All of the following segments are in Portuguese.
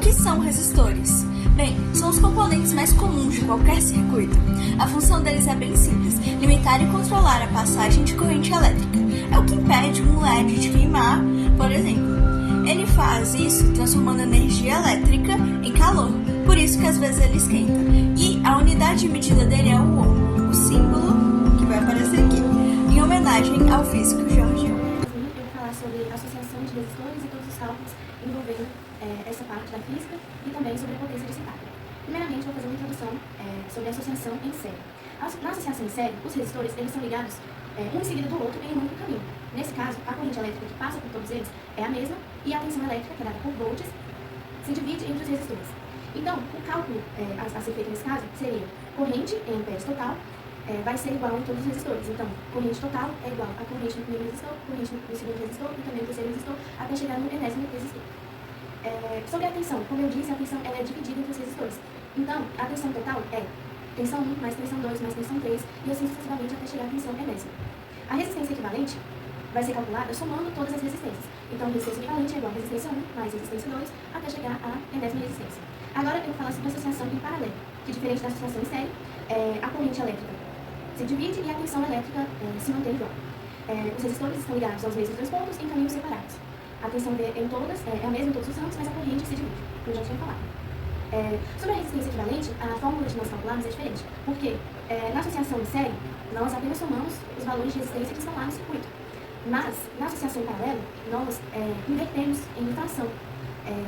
que são resistores? Bem, são os componentes mais comuns de qualquer circuito. A função deles é bem simples, limitar e controlar a passagem de corrente elétrica. É o que impede um LED de queimar, por exemplo. Ele faz isso transformando energia elétrica em calor, por isso que às vezes ele esquenta. E a unidade de medida dele é o ohm, o símbolo que vai aparecer aqui, em homenagem ao físico George Ohm. Eu vou falar sobre a associação de resistores e todos os cálculos envolvendo essa parte da física e também sobre a potência dissipada. Primeiramente, vou fazer uma introdução sobre a associação em série. Na associação em série, os resistores eles são ligados um em seguida do outro em um único caminho. Nesse caso, a corrente elétrica que passa por todos eles é a mesma e a tensão elétrica, que é dada por volts, se divide entre os resistores. Então, o cálculo a ser feito nesse caso seria corrente em amperes total vai ser igual em todos os resistores. Então, corrente total é igual a corrente no primeiro resistor, corrente no segundo resistor e também no terceiro resistor, até chegar no enésimo resistor. Sobre a tensão, como eu disse, a tensão ela é dividida entre os resistores. Então, a tensão total é tensão 1 mais tensão 2 mais tensão 3 e assim sucessivamente até chegar à tensão enésima. A resistência equivalente vai ser calculada somando todas as resistências. Então, resistência equivalente é igual a resistência 1 mais resistência 2 até chegar à enésima resistência. Agora, eu vou falar sobre a associação em paralelo, que diferente da associação em série, a corrente elétrica se divide e a tensão elétrica se mantém igual. Os resistores estão ligados aos mesmos dois pontos em caminhos separados. A tensão em todas é a mesma em todos os ramos, mas a corrente se divide, como já tinha falado. Sobre a resistência equivalente, a fórmula de nós calcularmos é diferente, porque na associação em série, nós apenas somamos os valores de resistência que estão lá no circuito. Mas, na associação em paralelo, nós invertemos em fração.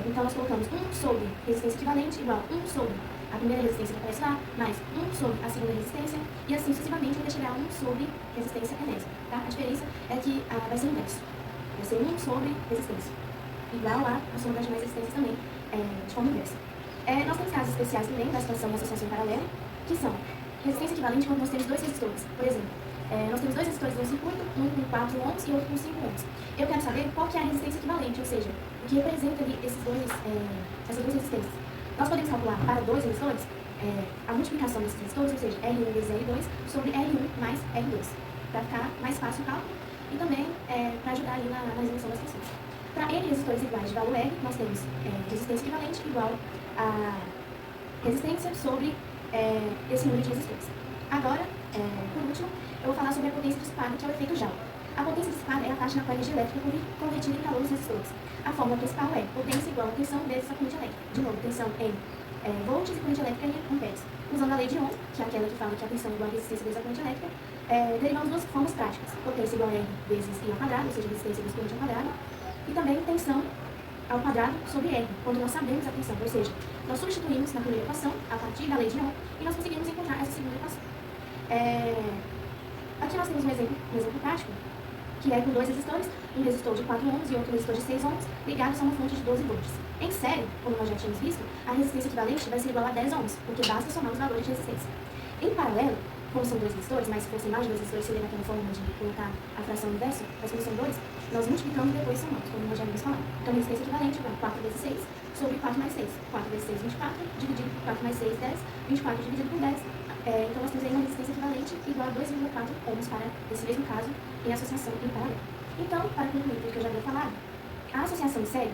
Então, nós colocamos 1 sobre resistência equivalente igual 1 sobre a primeira resistência que aparece lá, mais 1 sobre a segunda resistência, e assim sucessivamente até chegar a 1 sobre resistência enésima. Tá? A diferença é que vai ser inverso. Vai ser 1 sobre resistência, igual a soma das demais resistências também, de forma inversa. Nós temos casos especiais também da situação da associação em paralelo, que são resistência equivalente quando nós temos dois resistores. Por exemplo, nós temos dois resistores no circuito, um com 4 ohms e outro com 5 ohms. Eu quero saber qual que é a resistência equivalente, ou seja, o que representa ali essas duas resistências. Nós podemos calcular para dois resistores a multiplicação desses resistores, ou seja, L1 vezes L2 sobre L1 mais L2, para ficar mais fácil o cálculo e também para ajudar ali na resolução das questões. Para N resistores iguais de valor R, nós temos resistência equivalente igual a resistência sobre esse número de resistores. Agora, por último, eu vou falar sobre a potência dissipada, que é o efeito Joule. A potência dissipada é a taxa na qual a energia elétrica é convertida em calor nos resistores. A fórmula principal é potência igual a tensão vezes a corrente elétrica. De novo, tensão em volts e corrente elétrica em amperes. Usando a lei de Ohm, que é aquela que fala que a tensão é igual a resistência vezes a corrente elétrica, derivamos duas formas práticas. Potência igual a R vezes I ao quadrado, ou seja, resistência vezes corrente ao quadrado. E também tensão ao quadrado sobre R, quando nós sabemos a tensão. Ou seja, nós substituímos na primeira equação, a partir da lei de Ohm, e nós conseguimos encontrar essa segunda equação. Aqui nós temos um exemplo prático, que é com dois resistores, um resistor de 4 ohms e outro resistor de 6 ohms, ligados a uma fonte de 12 volts. Em série, como nós já tínhamos visto, a resistência equivalente vai ser igual a 10 ohms, porque basta somar os valores de resistência. Em paralelo, como são dois resistores, mas se fossem mais de dois resistores, seria naquela forma de colocar a fração inversa, mas como são dois, nós multiplicamos e depois somamos, como nós já vimos falar. Então, a resistência equivalente é igual a 4 vezes 6 sobre 4 mais 6. 4 vezes 6, 24, dividido por 4 mais 6, 10. 24 dividido por 10. Então, nós temos aí uma resistência equivalente igual a 2,4 ohms para esse mesmo caso em associação em paralelo. Então, para concluir o que eu já havia falado, na associação em série,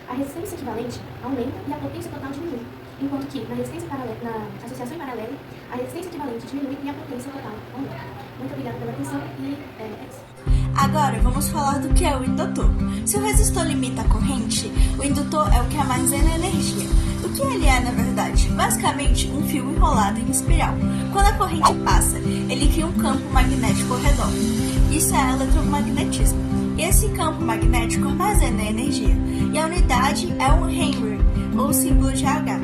a resistência equivalente aumenta e a potência total diminui, enquanto que na associação em paralelo, a resistência equivalente diminui e a potência total aumenta. Muito obrigada pela atenção e é isso. Agora, vamos falar do que é o indutor. Se o resistor limita a corrente, o indutor é o que armazena energia. O que ele é, na verdade? Basicamente, um fio enrolado em espiral. Quando a corrente passa, ele cria um campo magnético ao redor. Isso é eletromagnetismo. E esse campo magnético armazena energia. E a unidade é um Henry, ou símbolo de H.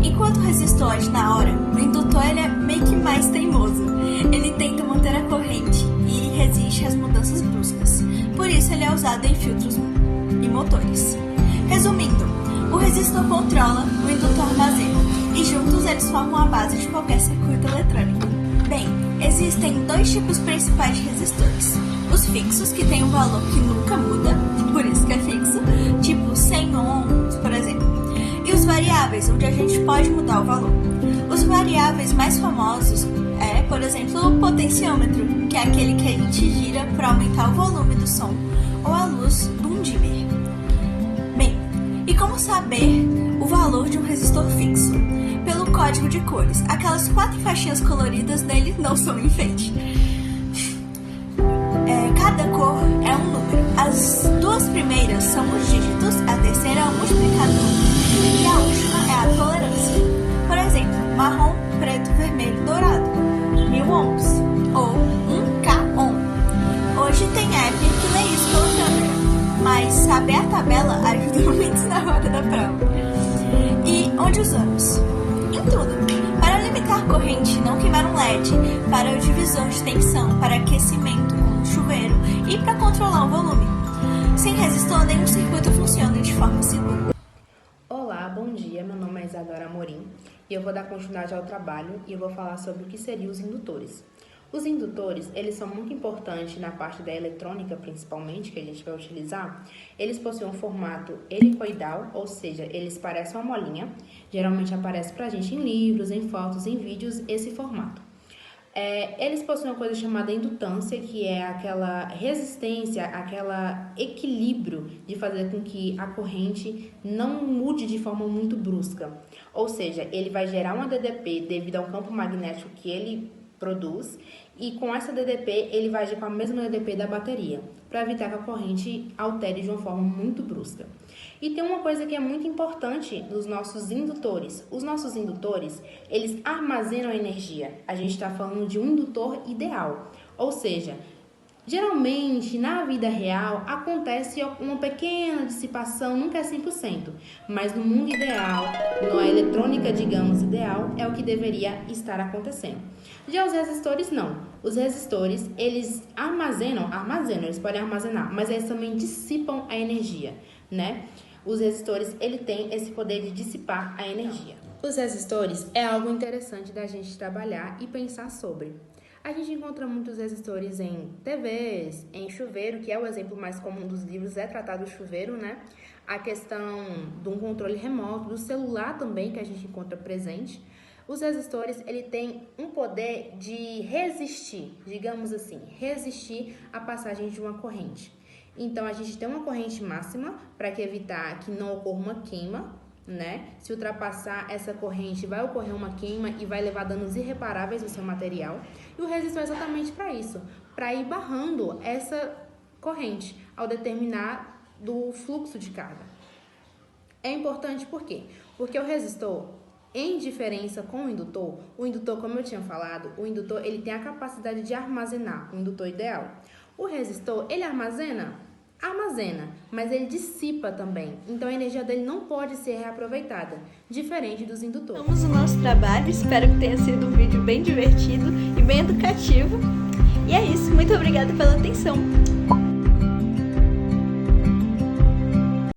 Enquanto o resistor age na hora, o indutor ele é meio que mais teimoso. Ele tenta manter a corrente e resiste às mudanças bruscas. Por isso ele é usado em filtros e motores. Resumindo, o resistor controla, o indutor armazena, e juntos eles formam a base de qualquer circuito eletrônico. Bem, existem dois tipos principais de resistores. Os fixos, que têm um valor que nunca muda, por isso que é fixo, tipo 100 ohms, por exemplo. E os variáveis, onde a gente pode mudar o valor. Os variáveis mais famosos por exemplo, o potenciômetro, que é aquele que a gente gira para aumentar o volume do som, ou a luz de um dimmer. Bem, e como saber resistor fixo, pelo código de cores. Aquelas 4 faixinhas coloridas nele não são enfeite. Cada cor é um número. As 2 primeiras são os dígitos, a terceira é o multiplicador e a última é a tolerância. Por exemplo, marrom, preto, vermelho, dourado, 1000 ohms ou 1K ohm. Hoje tem app que lê isso pela câmera, mas saber a tabela ajuda muito na hora da prova. E onde usamos? Em tudo. Para limitar corrente, não queimar um LED, para o divisor de tensão, para aquecimento, como um chuveiro, e para controlar o volume. Sem resistor, nenhum circuito funciona de forma segura. Olá, bom dia. Meu nome é Isadora Amorim e eu vou dar continuidade ao trabalho e eu vou falar sobre o que seriam os indutores. Os indutores, eles são muito importantes na parte da eletrônica, principalmente, que a gente vai utilizar. Eles possuem um formato helicoidal, ou seja, eles parecem uma molinha. Geralmente aparece pra gente em livros, em fotos, em vídeos, esse formato. Eles possuem uma coisa chamada indutância, que é aquela resistência, aquela equilíbrio de fazer com que a corrente não mude de forma muito brusca. Ou seja, ele vai gerar uma DDP devido ao campo magnético que ele produz, e com essa DDP ele vai agir com a mesma DDP da bateria, para evitar que a corrente altere de uma forma muito brusca. E tem uma coisa que é muito importante nos nossos indutores. Os nossos indutores, eles armazenam energia. A gente está falando de um indutor ideal, ou seja, geralmente, na vida real, acontece uma pequena dissipação, nunca é 100%, mas no mundo ideal, na eletrônica, digamos, ideal, é o que deveria estar acontecendo. Já os resistores, não. Os resistores, eles armazenam, eles podem armazenar, mas eles também dissipam a energia, né? Os resistores, ele tem esse poder de dissipar a energia. Os resistores é algo interessante da gente trabalhar e pensar sobre. A gente encontra muitos resistores em TVs, em chuveiro, que é o exemplo mais comum dos livros, é tratado o chuveiro, né? A questão de um controle remoto, do celular também, que a gente encontra presente. Os resistores, ele tem um poder de resistir, digamos assim, resistir à passagem de uma corrente. Então, a gente tem uma corrente máxima para evitar que não ocorra uma queima, né? Se ultrapassar essa corrente, vai ocorrer uma queima e vai levar danos irreparáveis no seu material. E o resistor é exatamente para isso, para ir barrando essa corrente ao determinar do fluxo de carga. É importante por quê? Porque o resistor, em diferença com o indutor, como eu tinha falado, o indutor ele tem a capacidade de armazenar, o indutor ideal. O resistor, ele armazena, mas ele dissipa também. Então a energia dele não pode ser reaproveitada, diferente dos indutores. Vamos no nosso trabalho, espero que tenha sido um vídeo bem divertido e bem educativo. E é isso, muito obrigada pela atenção.